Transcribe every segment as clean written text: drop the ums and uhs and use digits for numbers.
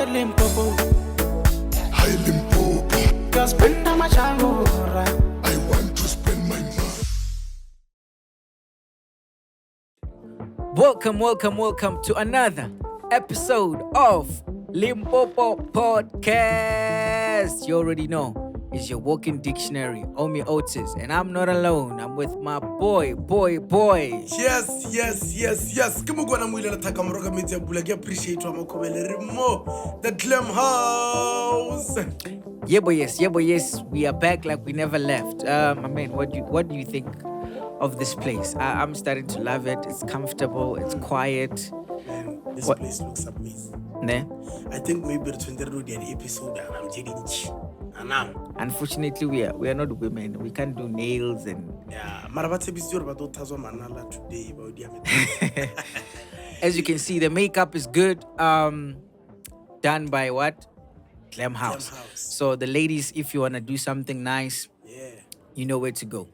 Limpopo. Hi Limpopo, I want to spend my money. Welcome to another episode of Limpopo Podcast. You already know, it's your walking dictionary, Omee Otis, and I'm not alone. I'm with my boy. Yes. Come on, we let Takamroga meet your bullet. Appreciate Makhubela more. The Glam house. Yeah, boy, yes. We are back like we never left. I mean, what do you think of this place? I'm starting to love it. It's comfortable. It's quiet. Man, this What? place looks amazing. Ne? I think maybe the 20 episode and I'm getting Unfortunately, we are not women. We can't do nails and. yeah, Marabate Bisur about Manala today about the As you can see, the makeup is good. Done by what? Glam House. So the ladies, if you wanna do something nice, Yeah. you know where to go.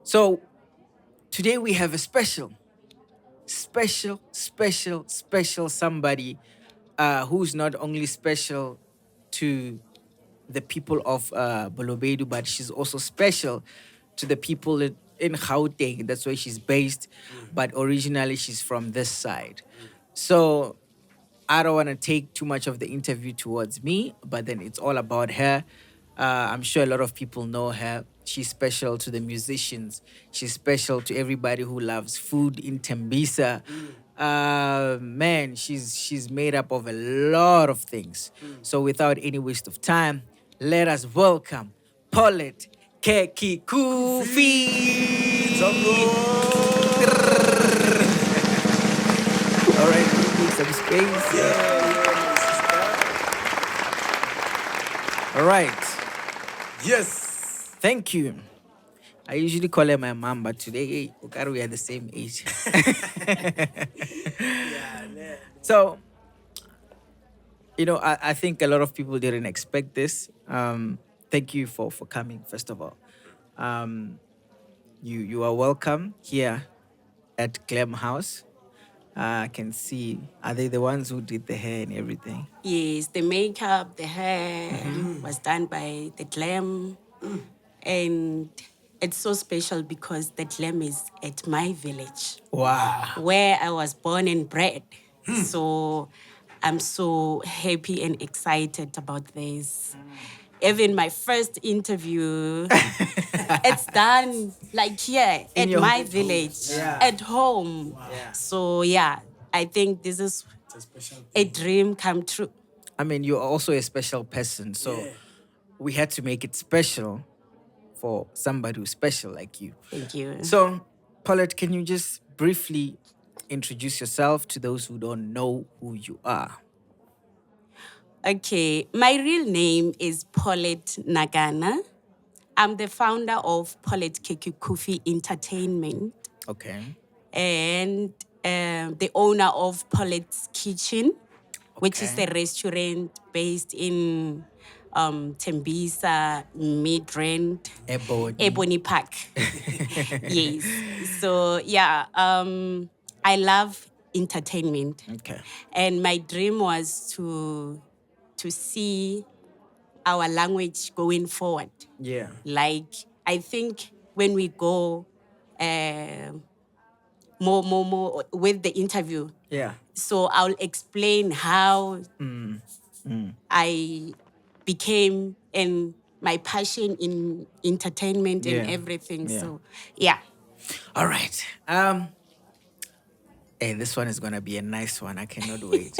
So today we have a special somebody who's not only special to the people of Bolobedu, but she's also special to the people in Gauteng. That's where she's based, but originally she's from this side. So I don't want to take too much of the interview towards me, but then it's all about her. I'm sure a lot of people know her. She's special to the musicians. She's special to everybody who loves food in Tembisa. Man, she's made up of a lot of things. So without any waste of time, let us welcome Paulette Khekhufi. All right, we need some space. All right. Yes. Thank you. I usually call her my mom, but today we are the same age. So, I think a lot of people didn't expect this. Thank you for coming, first of all. You are welcome here at Glam House. I can see, are they the ones who did the hair and everything? Yes, the makeup, the hair was done by the Glam. And it's so special because the Glam is at my village, Wow. where I was born and bred. So I'm so happy and excited about this. Even my first interview, it's done like here at your my village, at home. Yeah. So yeah, I think this is It's a special a dream come true. I mean, you're also a special person, so we had to make it special for somebody who's special like you. Thank you. So, Paulette, can you just briefly introduce yourself to those who don't know who you are? Okay, my real name is Pollet Nagana. I'm the founder of Pollet Khekhufi Entertainment Okay. and the owner of Pollet's Kitchen, which is Okay. a restaurant based in Tembisa, Midrand, Ebony Park. Yes. So, yeah, I love entertainment. Okay. And my dream was to see our language going forward. Yeah. Like, I think when we go more with the interview, Yeah. so I'll explain how I became and my passion in entertainment and Yeah. everything. Yeah. So, yeah. All right. Hey, this one is gonna be a nice one. I cannot wait.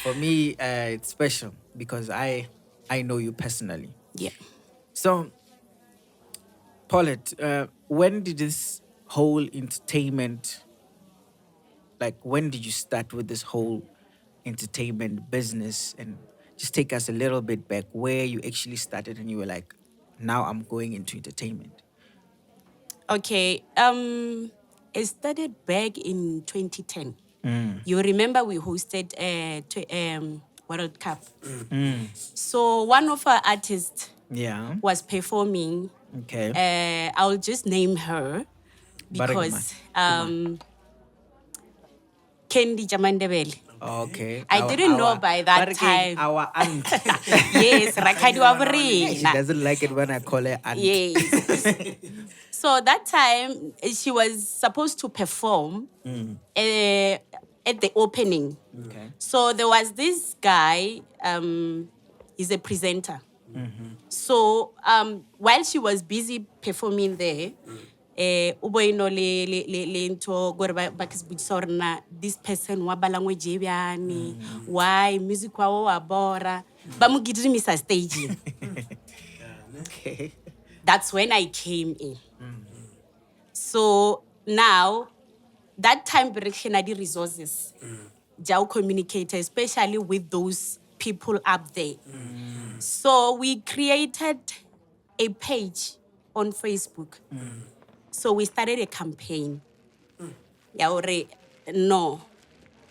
For me, it's special because I know you personally. Yeah. So, Paulette, when did this whole entertainment, like when did you start with this whole entertainment business? And just take us a little bit back where you actually started and you were like, now I'm going into entertainment. Okay. It started back in 2010. You remember we hosted World Cup. So one of our artists Yeah. was performing. Okay. I'll just name her because Candy Jamandebele. Okay. I didn't know by that but time. Our aunt. Yes, Rakadi wa She Borena. doesn't like it when I call her aunt. Yes. So that time she was supposed to perform at the opening. Okay. So there was this guy, he's a presenter. So while she was busy performing there, uboino le ntho gore ba ke se botsisa gore na this person wa bala ngwe jebyane, why music wa bora ba mo gidimisa staging. Okay. That's when I came in. So now, that time direction had the resources. Jao communicate, especially with those people up there. So we created a page on Facebook. So we started a campaign. Yaore, no,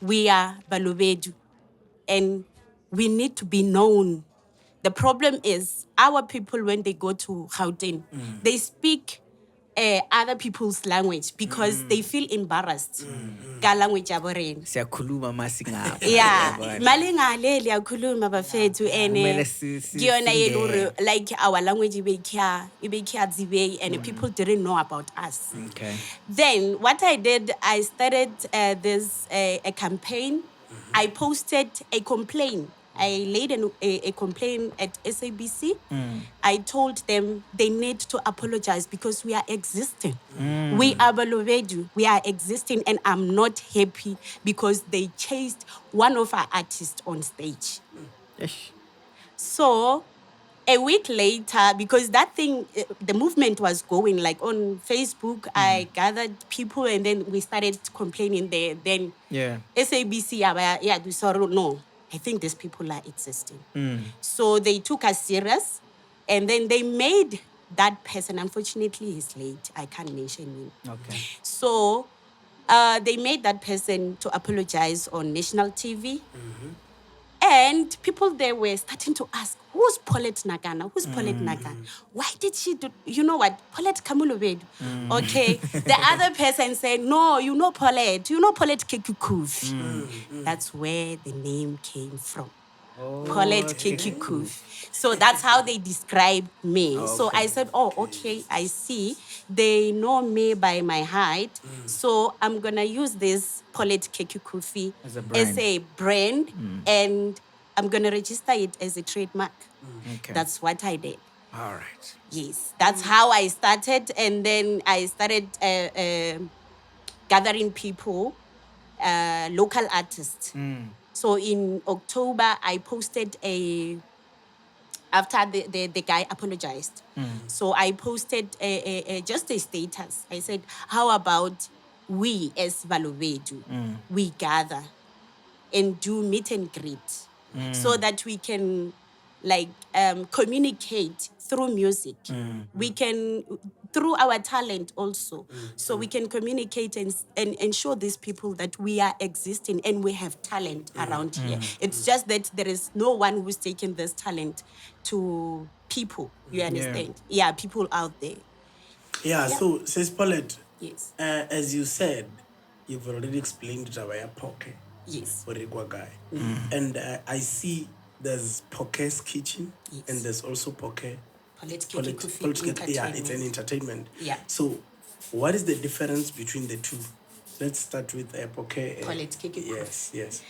we are Balobedu and we need to be known. The problem is our people, when they go to Gauteng, they speak other people's language because they feel embarrassed. Ka language ya borena. Siyakhuluma masingapha. Yeah, malinga le liyakhuluma bafethu Kumele and kuyona yelo like our language ibe kya dzibei and people didn't know about us. Okay. Then what I did, I started this a campaign. I posted a complaint. I laid a complaint at SABC. I told them they need to apologize because we are existing. We are Balobedu. We are existing, and I'm not happy because they chased one of our artists on stage. Yes. So a week later, because that thing, the movement was going, like on Facebook, I gathered people and then we started complaining there. Then Yeah. SABC, we saw, no, I think these people are existing. So they took us serious and then they made that person, unfortunately he's late, I can't mention him. Okay. So they made that person to apologize on national TV. And people there were starting to ask, who's Paulette Nagana? Who's Paulette Nagana? Why did she do, you know what, Paulette Kamulovedu. Okay. The other person said, no, you know Paulette Khekhufi. That's where the name came from. Paulette Khekhufi. So that's how they described me. So I said, oh, okay, I see. They know me by my height. So I'm going to use this Paulette Khekhufi As a brand. and I'm going to register it as a trademark. Okay. That's what I did. All right. Yes, that's how I started. And then I started gathering people, local artists. So in October, I posted after the guy apologized. So I posted just a status. I said, how about we as Balobedu, we gather and do meet and greet so that we can communicate through music. We can, through our talent also. So we can communicate and show these people that we are existing and we have talent around here. It's just that there is no one who's taken this talent to people. You understand? Yeah, people out there. Yeah, so says Paulette, Yes. as you said, you've already explained it about POKKE. Yes. Guy. And I see there's POKKE's kitchen and there's also POKKE. Yeah, it's an entertainment. Yeah. So what is the difference between the two? Let's start with POKKE. Pollet Yes.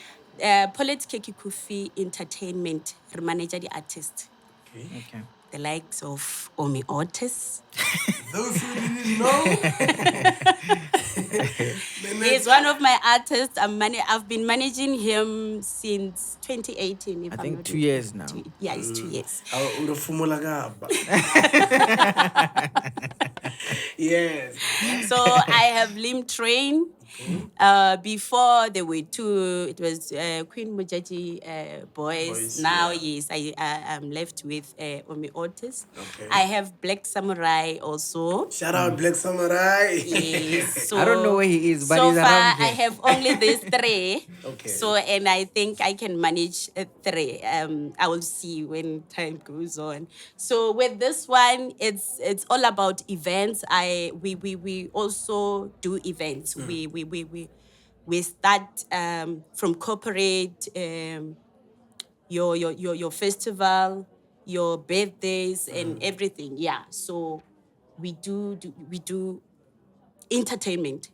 Paulette Khekhufi Entertainment, her manager, the artist. Okay. The likes of Omee Otis. Those who didn't know. He's one of my artists. I've been managing him since 2018. I think 2 years now. Yeah, it's 2 years. Yes. So I have Lim Train. Before there were two, it was Queen Mujaji boys. Now, yes, I'm left with Omee Otis. Okay. I have Black Samurai also. Shout out Black Samurai. Yes. So, I don't know where he is, but so he's far around I here. have only these three. Okay. So, and I think I can manage three. I will see when time goes on. So with this one, it's all about events. We also do events. we start from corporate, your festival, your birthdays, and everything. Yeah. So we do entertainment.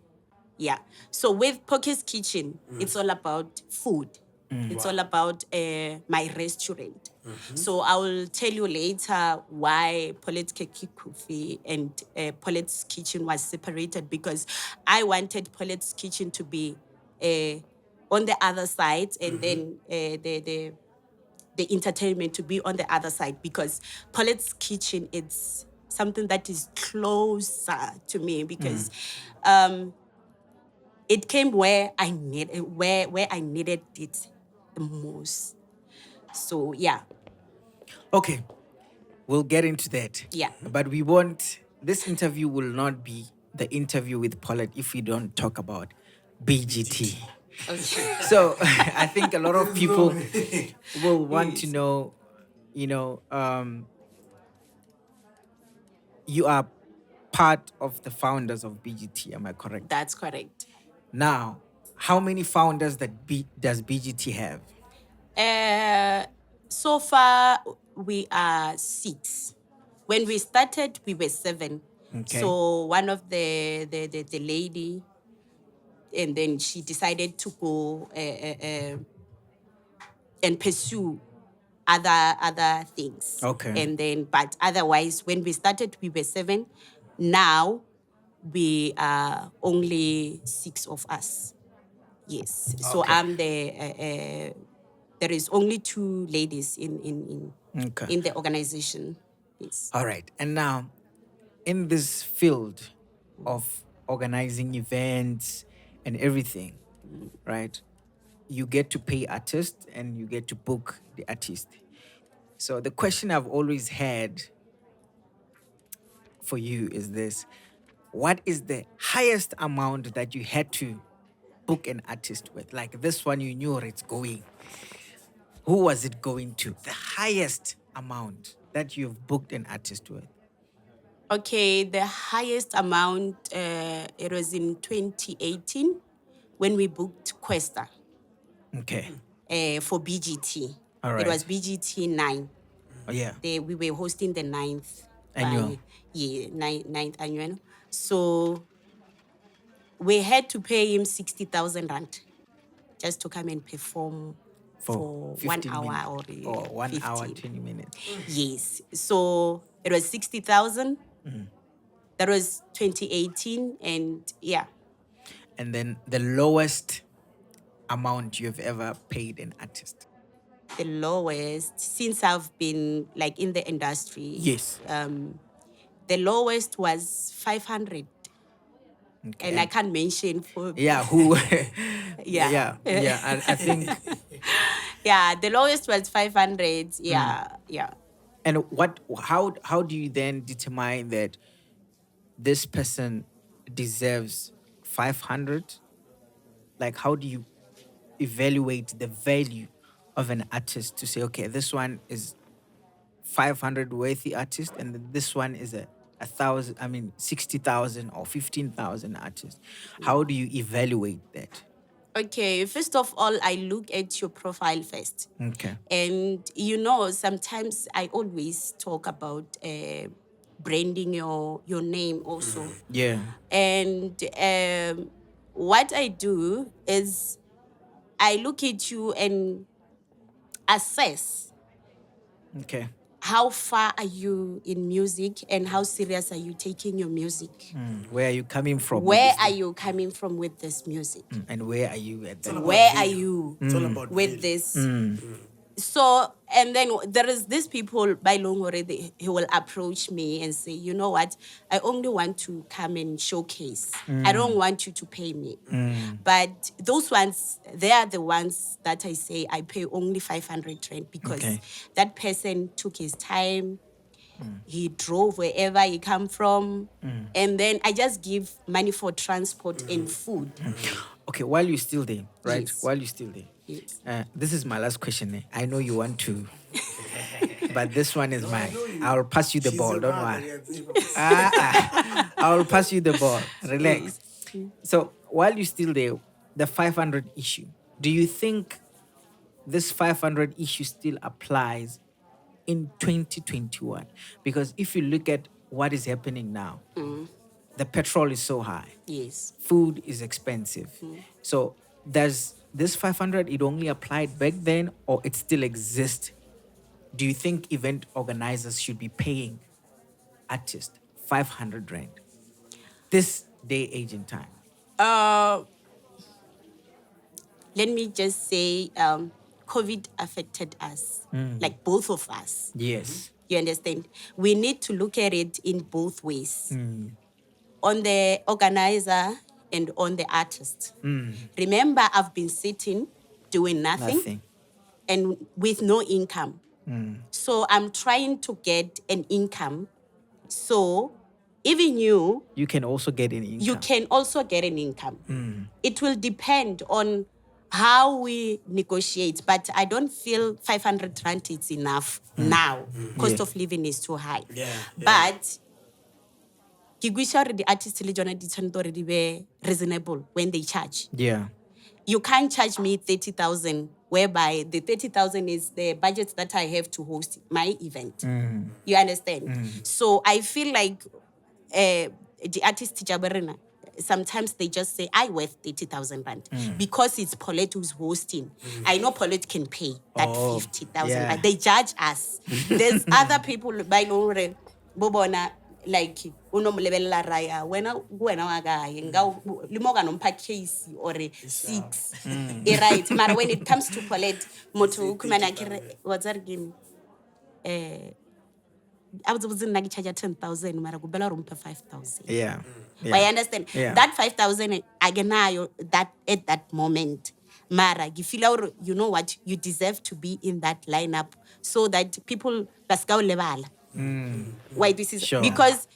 Yeah. So with Pokke's Kitchen, it's all about food. It's all about my restaurant. So I will tell you later why Paulette Khekhufi and Paulette's Kitchen was separated, because I wanted Paulette's Kitchen to be on the other side, and then the entertainment to be on the other side, because Paulette's Kitchen, it's something that is closer to me, because it came where I needed it the most. So yeah. Okay, we'll get into that. Yeah. But we won't. This interview will not be the interview with Paulette if we don't talk about BGT. Okay. So I think a lot of people will want to know, you are part of the founders of BGT. Am I correct? That's correct. Now, how many founders does BGT have? So far we are 6. When we started, we were 7. Okay. So one of the lady, and then she decided to go and pursue other things. Okay. And then, but otherwise, when we started, we were 7. Now we are only 6 of us. Yes. So Okay. I'm the. There is only 2 ladies in the organization. Yes. All right. And now, in this field of organizing events and everything, right? You get to pay artists and you get to book the artist. So the question I've always had for you is this: what is the highest amount that you had to book an artist with? Like this one, you knew where it's going. Who was it going to? The highest amount that you've booked an artist with? Okay, the highest amount, it was in 2018 when we booked Questa Okay. for BGT. All right. It was BGT 9. Oh, yeah. We were hosting the 9th Annual. ninth annual. So we had to pay him 60,000 rand just to come and perform for 1 15 hour minutes. or Or 1 hour, 15. 20 minutes. Yes. So it was 60,000. That was 2018, and yeah. And then the lowest amount you've ever paid an artist? The lowest, since I've been like in the industry. Yes. The lowest was 500. Okay. And I can't mention for. Yeah, who? Yeah. Yeah. I think. Yeah, the lowest was 500. Yeah. And how do you then determine that this person deserves 500? Like, how do you evaluate the value of an artist to say, okay, this one is 500 worthy artist, and then this one is a 60,000 or 15,000 artist? How do you evaluate that? Okay, first of all, I look at your profile first. Okay. And sometimes I always talk about branding your name also. Yeah. And what I do is I look at you and assess Okay. how far are you in music and how serious are you taking your music. Where are you coming from? Where are you coming from with this music? And where are you at that? Where are you It's all about with value. this? So, and then there is these people by long already who will approach me and say, you know what, I only want to come and showcase. I don't want you to pay me. But those ones, they are the ones that I say I pay only 500 rand because that person took his time. He drove wherever he come from. And then I just give money for transport and food. Okay, while you're still there, right? Yes. While you're still there. Yes. This is my last question. I know you want to, but this one is mine. I'll pass you the ball. Don't worry. I will pass you the ball. Relax. So while you're still there, the 500 issue. Do you think this 500 issue still applies in 2021? Because if you look at what is happening now, the petrol is so high. Yes. Food is expensive. So does this 500, it only applied back then or it still exists? Do you think event organizers should be paying artists 500 rand this day, age, and time? Let me just say, COVID affected us, like both of us. Yes. You understand? We need to look at it in both ways. On the organizer and on the artist. Remember, I've been sitting, doing nothing. And with no income. So I'm trying to get an income. So even you can also get an income. You can also get an income. It will depend on how we negotiate, but I don't feel 500 rand is enough now. Cost of living is too high. But the artists already be reasonable when they charge. You can't charge me 30,000, whereby the 30,000 is the budget that I have to host my event. You understand? So I feel like the artist sometimes they just say, I worth 30,000 rand because it's Paulette who's hosting. I know Paulette can pay that 50,000 rand. They judge us. There's other people by no bobona like uno mulebella raya wena wa gae nga limoga no case or 6 right but when it comes to Paulette motho kumana kire what's that game I was charge 10,000 mara kubela rumpa 5,000 I understand that 5,000 agenayo that at that moment mara you feel you know what you deserve to be in that lineup so that people baskao level. Why this is because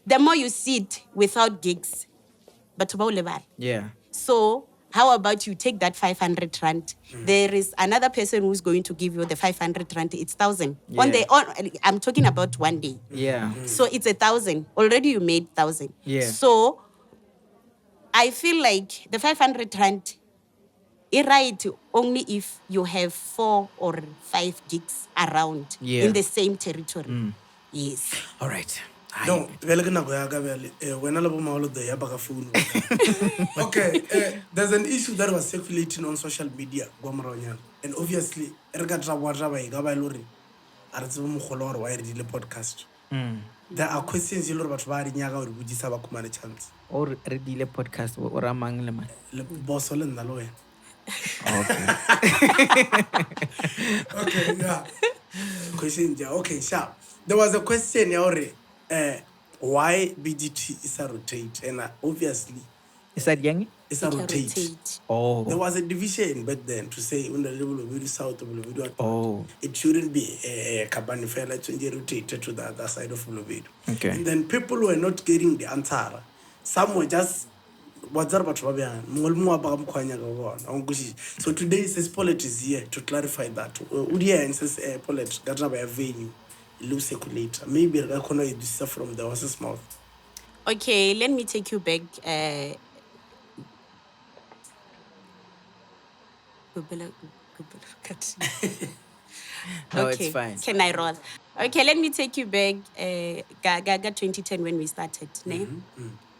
the more you sit without gigs, but about level. So how about you take that 500 rand? There is another person who's going to give you the 500 rand. It's 1,000. I'm talking about one day. So it's 1,000. Already you made 1,000. So I feel like the 500 rand is right only if you have 4 or 5 gigs around in the same territory. Yes. All right. No, okay, there's an issue that was circulating on social media, and obviously, podcast. There are questions you about chance. Or redile podcast or among them. Okay, yeah. Question, okay, sure. There was a question why BGT is a rotate, and obviously is that young? It's a rotate. There was a division back then to say when the level of the south of Buluvidu, it shouldn't be a Kabani Fela to rotated to the other side of Buluvidu. And then people were not getting the answer. Some were just so today says Pollet is here to clarify that. Udia and says Pollet got a venue. Later. Maybe I can do this from the horse's mouth. Okay, let me take you back. No, it's fine. Can I roll? Okay, let me take you back. Gaga 2010 when we started.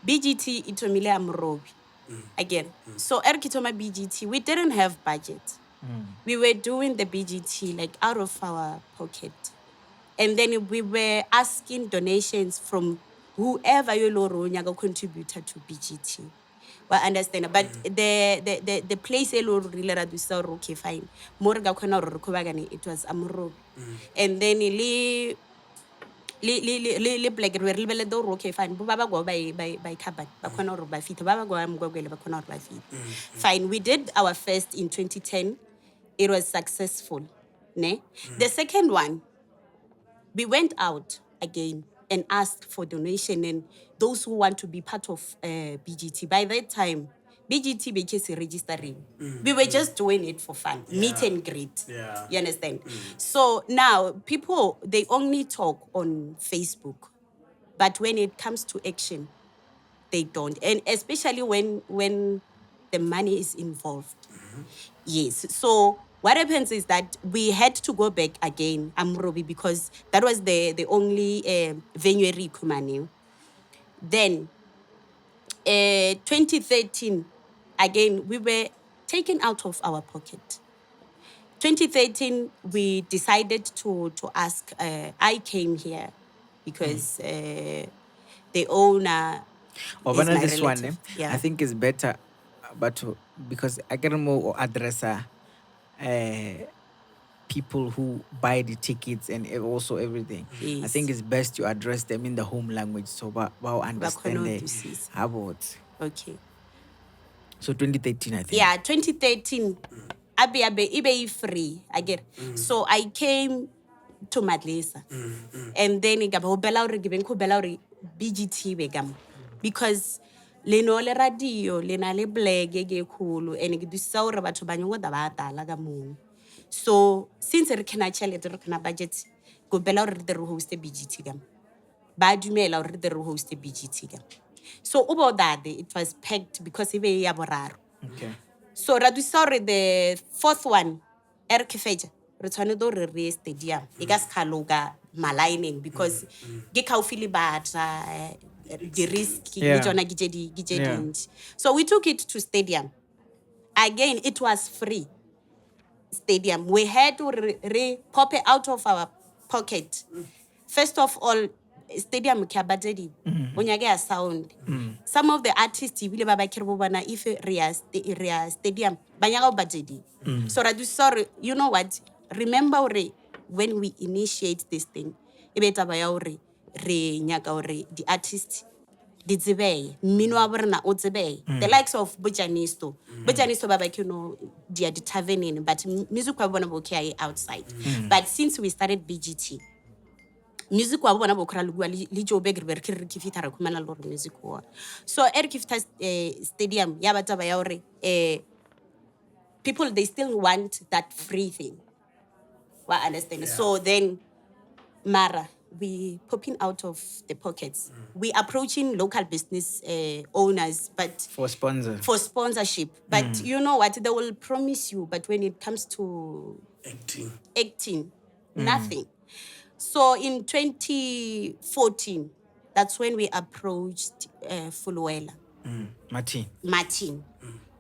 BGT itomile amrobi again. So erkitoma BGT, we didn't have budget. We were doing the BGT like out of our pocket. And then we were asking donations from whoever you know contributor to BGT. Well, understand. But the place really okay, fine. It was Amuro. And then black okay, fine. Baba go by cabin. Fine. We did our first in 2010. It was successful. Ne? The second one, we went out again and asked for donation and those who want to be part of BGT. By that time, BGT became registering. We were just doing it for fun, meet and greet. You understand? So now people, they only talk on Facebook, but when it comes to action, they don't. And especially when the money is involved. Yes. So what happens is that we had to go back again, Amrobi, because that was the only venue Kumani. Then 2013, again, we were taken out of our pocket. 2013, we decided to ask. I came here because the owner is my this one, relative. Yeah. I think is better, but because I can more address people who buy the tickets and also everything. Yes. I think it's best to address them in the home language so wow understand about. Okay. So 2013, I think. Yeah, 2013. Ibe free. I get. So I came to Madlesa. And then I go BGT begam. Because le no le radio, le na le black ge khulu and ke disa hore batho ba nyongo da ba tala ka moo. So since re kana chelete re kana budget go bela hore re host BGT gam. Ba dumela hore re host BGT gam. So about that it was packed because ibe ya boraro. Okay. So Radusore, the fourth one, Khekhufi, returned to the stadium. Igas Kaloga maligning because Khekhufi bad the risk So we took it to stadium. Again, it was free stadium. We had to pop it out of our pocket. First of all, stadium kabadedi onyage sound. Some of the artists ibile ba ba kiribana if rea stadium banyaga budgeti. So Radu, sorry, you know what? Remember when we initiate this thing, ibeta ba ya re nyaga the artist the likes of Bujanisto. Bujanisto baba they are determining, but music wa bona bokia outside. But since we started BGT, music wa bona bokra lugwa li jo begre berkir kifita ra kumana lor music wa. So Khekhufi stadium ya bataba ya hore people they still want that free thing. Wa understand. Yeah. So then Mara, we popping out of the pockets. We approaching local business owners, but for sponsorship. But you know what? They will promise you, but when it comes to acting, nothing. So in 2014, that's when we approached Fuluela. Martin.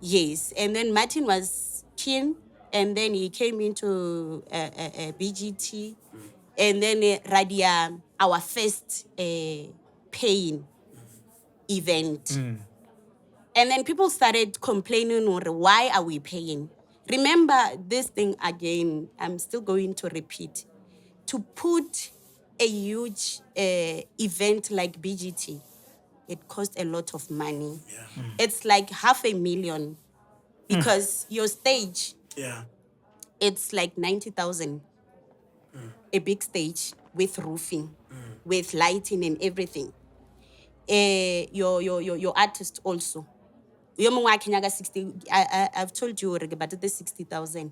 Yes, and then Martin was keen, and then he came into BGT. And then Radia, our first paying event. And then people started complaining, why are we paying? Remember this thing again, I'm still going to repeat. To put a huge event like BGT, it costs a lot of money. Yeah. It's like $500,000 because your stage, it's like 90,000. A big stage with roofing, with lighting and everything. Your artist also. I've told you about the 60,000.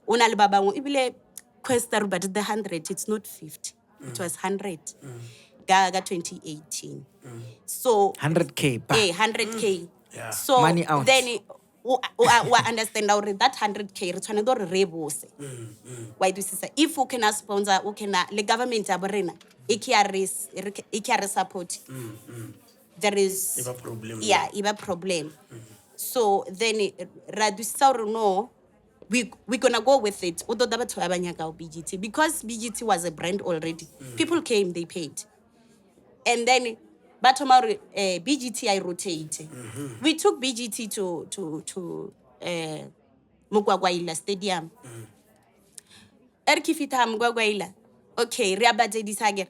Una baba ibile question but the 100, it's not 50. It was 100. Gaga 2018. So 100K. 100K. Yeah. So money out. Then understand already that 100K return do rebose. Why do you say if you can sponsor, you can the government aborena, ikiare support. There is a problem. Yeah, a problem. So then Radu no, we're gonna go with it. BGT because BGT was a brand already. People came, they paid, and then. But tomorrow, BGT I rotate. We took BGT to Mugwagwaila Stadium. Khekhufi Mugwagwaila. Okay, Riabate Disage.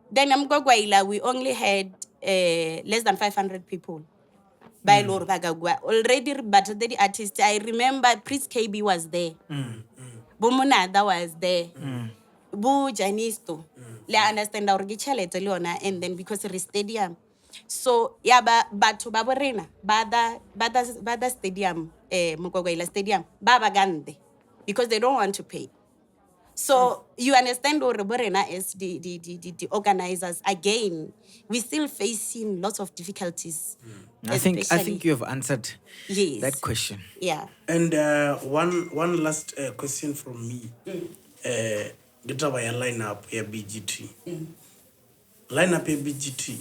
Then Mugwagwaila, we only had less than 500 people. By Lord Bagagwa. Already, but the artist, I remember Prince KB was there. Bumunada was there. Bu Janisto. Le understand our gichale Leona, and then because of the stadium. So yeah, but to Baborena, Bada stadium, Mukogwaila stadium, Baba Gande, because they don't want to pay. So you understand, or as the organizers, again, we're still facing lots of difficulties. I think you have answered that question. Yeah. And one last question from me. Get our lineup here BGT. Lineup here BGT.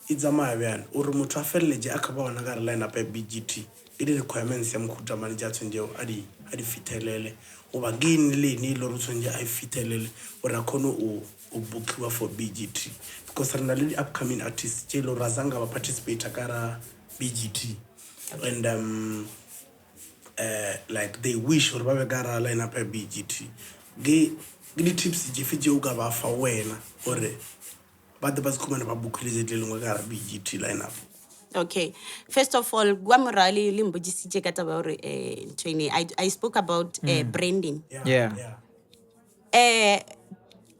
It's a mayan or mutafeleje akaba wanaga lineup here BGT. It is requirements ya mkuta manager tunjeo adi fitelele. Obagin le ni loru tunje I fitelele. Wanakono ubukiwa for BGT. Because there are upcoming artists Jelo Razanga wa participate akara BGT. And like they wish or babe gara line up a BGT. Gini tips jifije uga ba fa wena ore. But the bus come na babukilize dealing gara BGT line up. Okay. First of all, Guamorali Limbojisi Katabaure training. I spoke about branding. Yeah.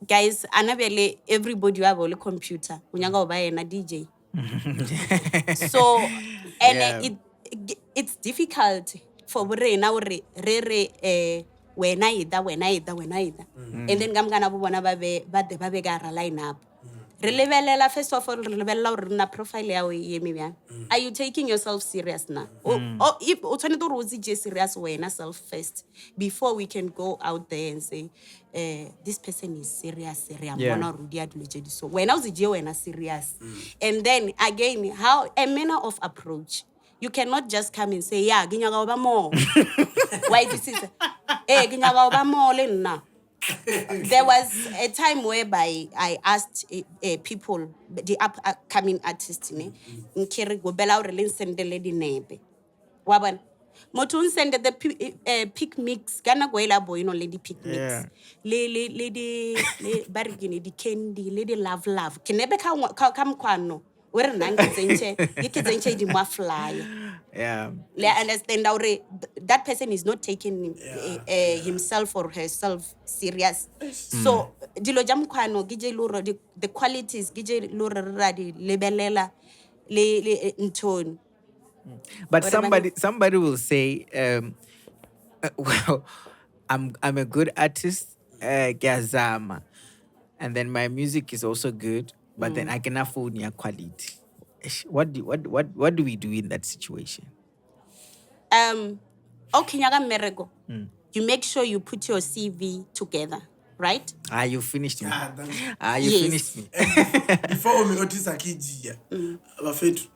Guys, anabele everybody have a computer. Unyaga buy na DJ. So and it's difficult for now re when I da. And then gamgana bona babe gara line up. Relevelela first of all relevela na profile ya yemi. Are you taking yourself serious now? Or if utshwanetse to rozi je serious wena self first before we can go out there and say this person is serious. So when I was wena serious. And then again, how a manner of approach. You cannot just come and say, yeah, ginyaga oba mo. Why this is ginyaga oba mo le na. There was a time whereby I asked people, the upcoming artists, nkere go bela o re send the lady nebe. Waban. Motun send the pick mix. Gana go ela boy no lady pick mix. Lady bargini di candy, lady love. Kinebe kam kwano. Where nangizenche di mafly. Yeah. I understand that person is not taking himself or herself serious. So dilo jam kwano gije luro the qualities gije luro radi lebelela le intone. But somebody will say, well, I'm a good artist, Gazama, and then my music is also good, but then I can afford your quality. What do we do in that situation? Okay, nyaga merego. You make sure you put your CV together, right? You finished me. Finished me. Before Omee Otis akijia, bafethu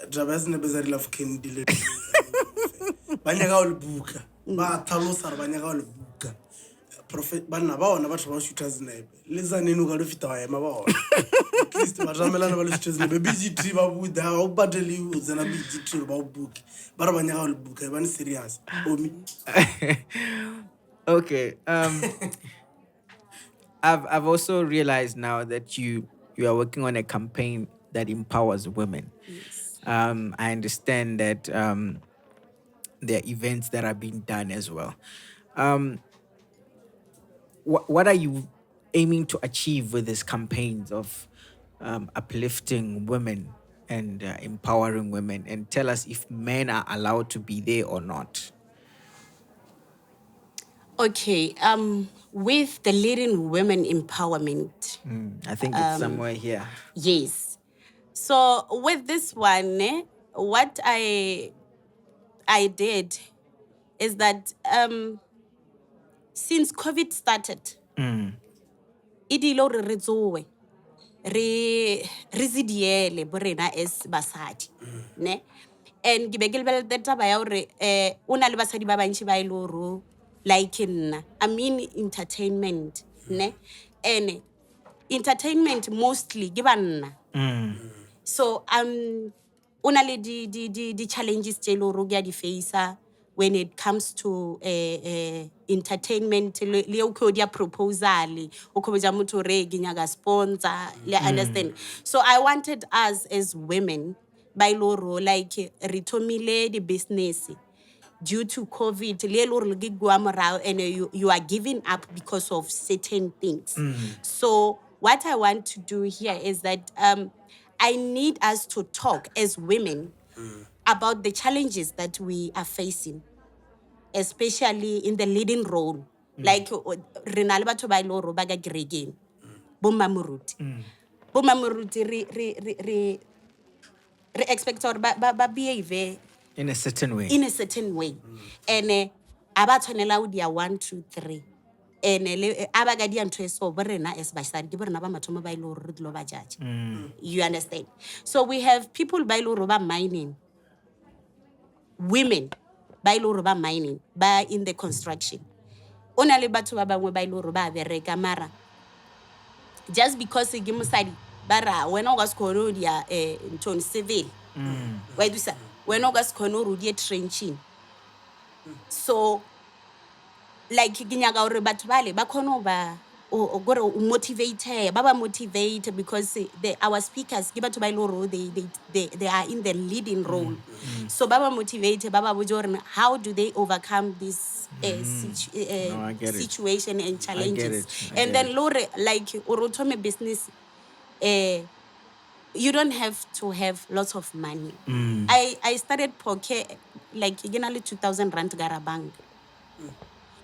drabazine bezari love candy le. Banyaga olubuka. Ba thalosa banyaga olubuka. Prophet bana ba ona batho ba shooters nebe. Leza nenu ga lo fita wa ema ba ona. At least ba jamelana ba lo shooters nebe BGT ba buda o bateli u zena BGT ba ubuki. Ba banyaga olubuka ba ni serious. Omee. Okay. I've also realized now that you are working on a campaign that empowers women. Yes. I understand that there are events that are being done as well. What are you aiming to achieve with these campaigns of uplifting women and empowering women? And tell us if men are allowed to be there or not. Okay, with the leading women empowerment. I think it's somewhere here. Yes. So with this one, what I did is that since COVID started, idilo re retsowe re residiele borena as basadi ne and ke be ke lebele taba ya hore una le basadi ba bantshi ba iloro like nna I mean entertainment ne and entertainment mostly ke banna so una le di challenges tse iloro ke di face when it comes to entertainment le o kho dia proposal o kho ja motho re ke nyaga sponsor le understand so I wanted us as women by loro like re thomile di business due to COVID le loro le go amorao and you are giving up because of certain things so what I want to do here is that I need us to talk as women about the challenges that we are facing, especially in the leading role. Like re na le batho ba ile hore ba ga kerekeng bo mamuruti re expect hore ba behave in a certain way. And aba tshwanela o dia 1 2 3 and le aba ga dia ntho e so borena as basadi ke borena ba mathomo ba ile hore re dilo ba judge. You understand? So we have people ba ile hore ba mining, women ba ile hore ba mining, ba in the construction. Ona le batho ba bangwe ba ile hore ba bereka mara just because ke mosadi bara wena o ga se khone o dia ntoni civil wa do sa wena o ga se khone o di trenching. So like ke nyaka hore batho bale ba khone ba o gore o motivate ba motivate because our speakers ke batho ba ile hore they are in the leading role. So ba motivate ba botse hore how do they overcome this situation and challenges. And then lore like o thome business you don't have to have lots of money. I started POKKE like generally 2,000 rand gara bank.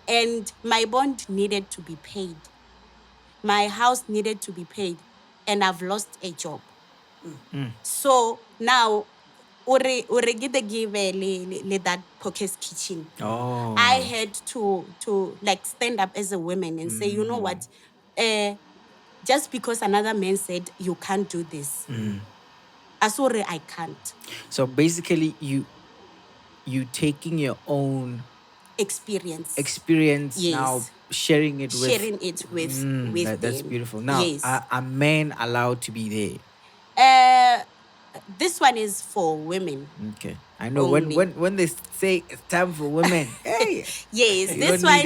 And my bond needed to be paid. My house needed to be paid. And I've lost a job. So now, ore get the give that POKKE's kitchen. I had to like stand up as a woman and say, you know what? Just because another man said you can't do this, asore I can't. So basically, you taking your own experience yes. Now sharing it with that's them. beautiful. Now, yes. are men allowed to be there? This one is for women. Okay, I know when they say it's time for women. Hey, yes, this one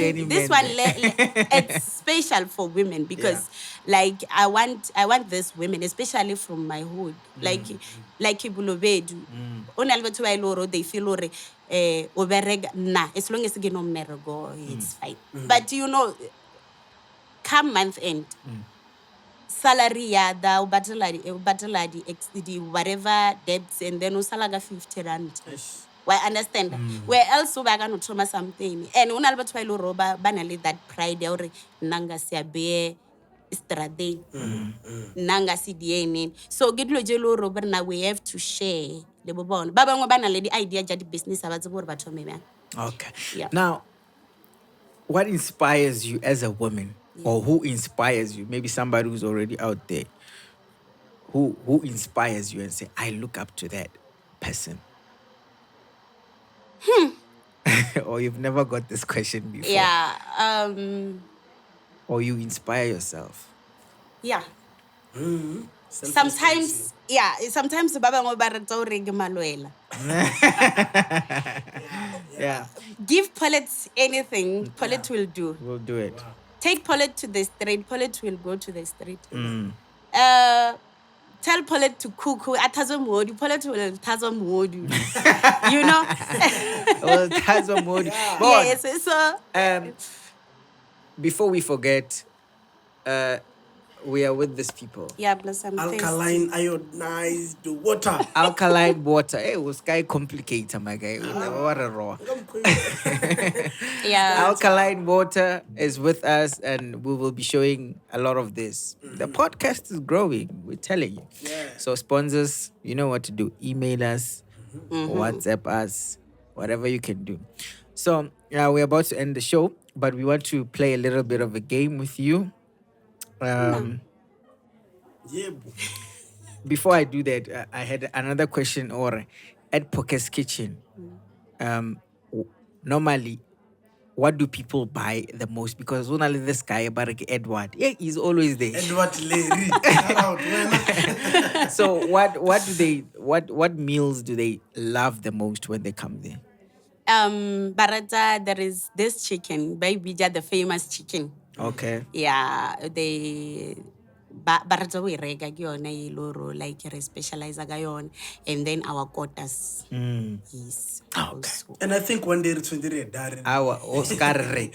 it's special for women because like I want these women, especially from my hood, like Bulobedu. Ona le batho ba ile hore they feel hore o berega na as long as you no merego it's fine. But you know, come month end. Salary the whatever debts and then usalaga 50 rand. Why understand? Where else we are going to trauma something and una le batho ba ile roba ba na le that pride ya hore nanga se abe strade nanga se diene. So get lo jelo roba na we have to share le bobona ba bangwe ba na le di idea ja di business abatse gore batho me. Okay. Yeah. Now, what inspires you as a woman? Or who inspires you? Maybe somebody who's already out there. Who inspires you and say, I look up to that person? Or you've never got this question before? Yeah. Or you inspire yourself? Yeah. Sometimes baba ngo ba rata o rege malwela. Yeah. Give Paulette anything, Paulette will do. We'll do it. Wow. Take Paulette to the street, Paulette will go to the street. Tell Paulette to cook, atazomodi, Paulette will tazomodi. You know? Well, tazomodi. Yes, so before we forget, we are with these people. Yeah, bless them. Alkaline, iodized water. Alkaline water. Hey, it was guy complicated, my guy. What a raw. Yeah. Alkaline water is with us, and we will be showing a lot of this. The podcast is growing. We're telling you. Yeah. So sponsors, you know what to do. Email us, WhatsApp us, whatever you can do. So we're about to end the show, but we want to play a little bit of a game with you. Before I do that, I had another question. Or at POKKE's kitchen, normally, what do people buy the most? Because only this guy, Barak Edward, he's always there. Edward Larry. So what meals do they love the most when they come there? Barata, there is this chicken, Baby the famous chicken. Okay. Yeah, they Barata we rega gyona loro like re specialize gayon, and then our quarters. Yes. Okay. And I think one day it's when they're Darren. Our Oscar Ray.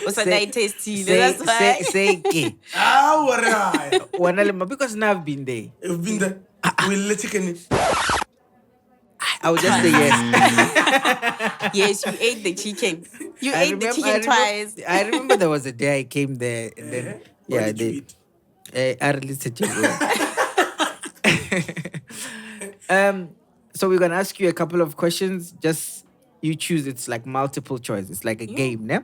Also, they tasty. That's why. Say ke. Right. Because now I've been there. You've been there. We'll let chicken. I would just say yes. Yes, you ate the chicken. You ate the chicken twice. I remember there was a day I came there and then What did you eat? I released a So we're gonna ask you a couple of questions. Just you choose. It's like multiple choice. It's like a game, yeah.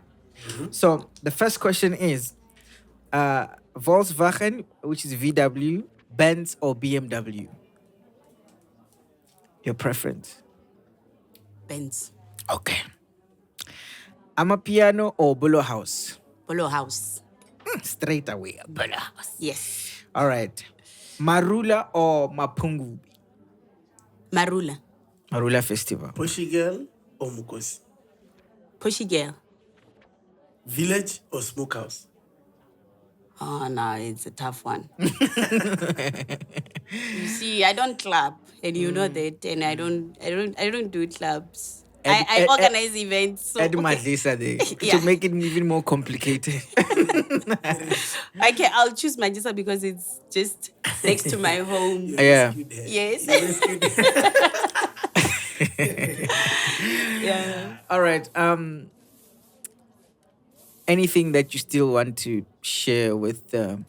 So the first question is, Volkswagen, which is VW, Benz, or BMW? Your preference? Benz. Okay. Amapiano or Bolo House? Polo House. Straight away, Bolo House. Yes. All right. Marula or Mapungu? Marula. Marula Festival. Pushy girl or Mukosi? Pushy girl. Village or smokehouse? Oh no, it's a tough one. You see, I don't club, and you know that, and I don't do clubs. I organize events. So, Lisa there to make it even more complicated. Okay, I'll choose Manchester because it's just next to my home. Yeah. Yes. Yeah. All right. Anything that you still want to share with the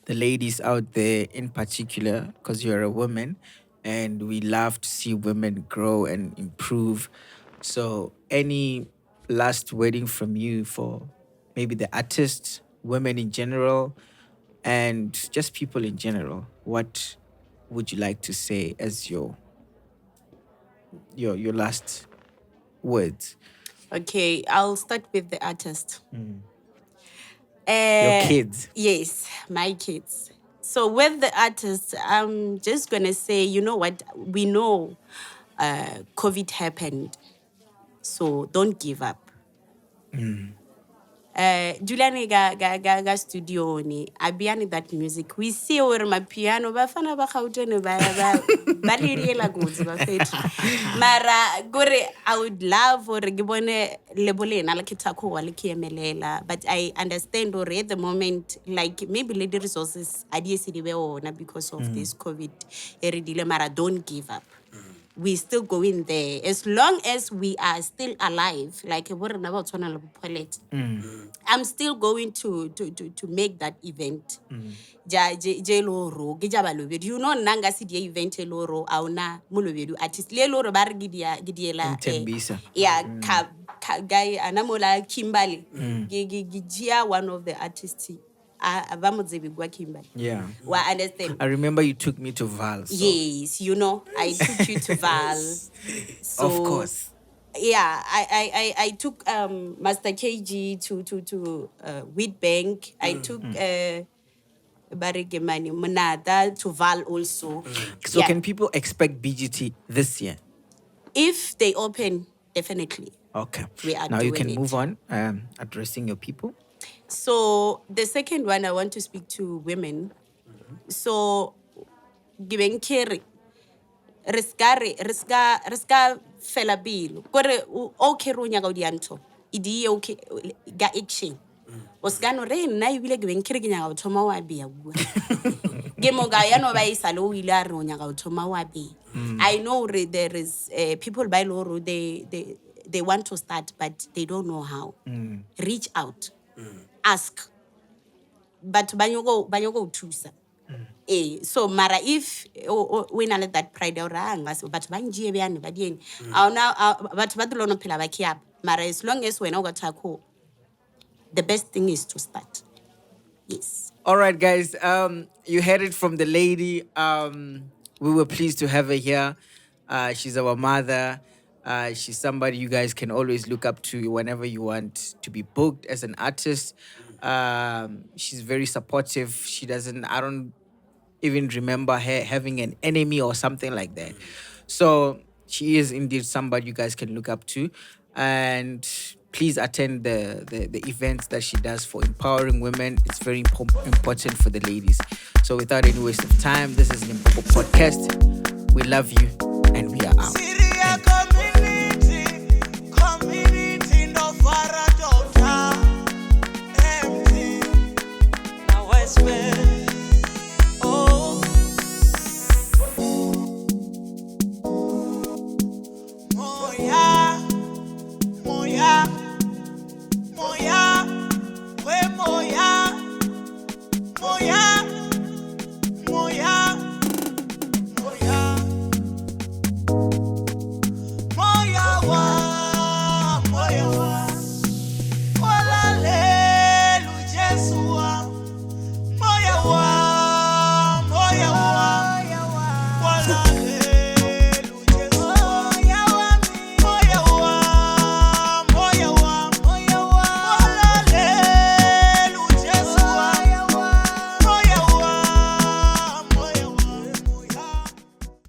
ladies out there in particular, because you're a woman and we love to see women grow and improve. So any last wording from you for maybe the artists, women in general, and just people in general? What would you like to say as your last words? Okay, I'll start with the artist. Your kids. Yes, my kids. So with the artists, I'm just gonna say, you know what? We know COVID happened, so don't give up. Juliani ga studio ni abiani that music. We see over my piano bafana ba Gauteng ba riela gotsi ba fethu. Mara gore I would love or ke bone lebolena la kitako wa le kiemelela, but I understand or at the moment like maybe lady resources adiesidiwe ona because of this COVID eridile, mara don't give up. We still going there as long as we are still alive. Like Paulette, I'm still going to make that event. You know, nanga si dia event loro auna mulovedu artist le loro bar gidiela yeah guy anamola Kimberly gijia one of the artists. Yeah. Well, I understand. I remember you took me to Val. So. Yes, you know, I took you to Val. So, of course. Yeah, I took Master KG to Wheat Bank. I took Barigemani Monada to Val also. So can people expect BGT this year? If they open, definitely. Okay. We are now you can it. move on addressing your people. So the second one, I want to speak to women. So, given care, riska felabil. Kore okay runya gaudianto. Idi okay ga action. Osgano re na ibile given care ginya gautoma wa bia gua. Gemo ga ya no ba isalo ila runya gautoma wa bi. I know there is people by Loro they want to start but they don't know how. Reach out. Ask, but banyogo tusa. So mara if we not let that pride or but banjie biani badien. But badlono pila bakiap. Mara as long as we know what the best thing is to start. Yes. All right, guys. You heard it from the lady. We were pleased to have her here. She's our mother. She's somebody you guys can always look up to whenever you want to be booked as an artist. She's very supportive. I don't even remember her having an enemy or something like that. So she is indeed somebody you guys can look up to. And please attend the events that she does for empowering women. It's very important for the ladies. So without any waste of time, this is Limpopo Podcast. We love you and we are out.